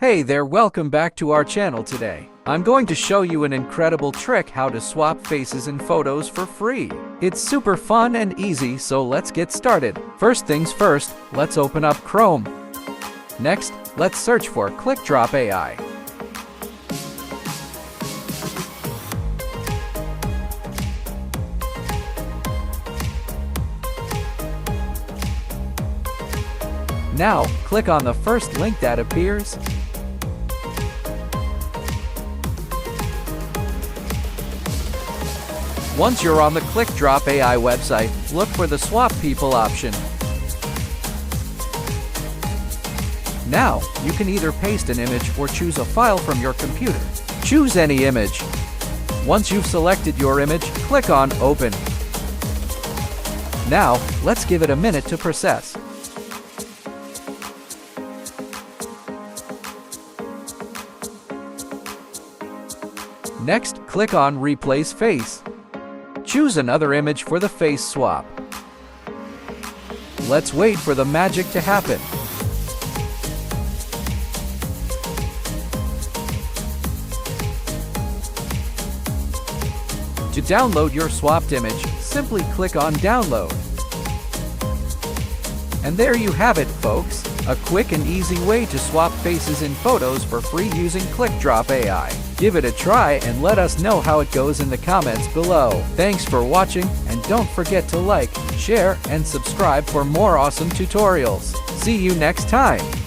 Hey there, welcome back to our channel today. I'm going to show you an incredible trick how to swap faces in photos for free. It's super fun and easy, so let's get started. First things first, let's open up Chrome. Next, let's search for ClickDrop AI. Now, click on the first link that appears. Once you're on the ClickDrop AI website, look for the Swap People option. Now, you can either paste an image or choose a file from your computer. Choose any image. Once you've selected your image, click on Open. Now, let's give it a minute to process. Next, click on Replace Face. Choose another image for the face swap. Let's wait for the magic to happen. To download your swapped image, simply click on Download. And there you have it, folks. A quick and easy way to swap faces in photos for free using ClickDrop AI. Give it a try and let us know how it goes in the comments below. Thanks for watching, and don't forget to like, share, and subscribe for more awesome tutorials. See you next time!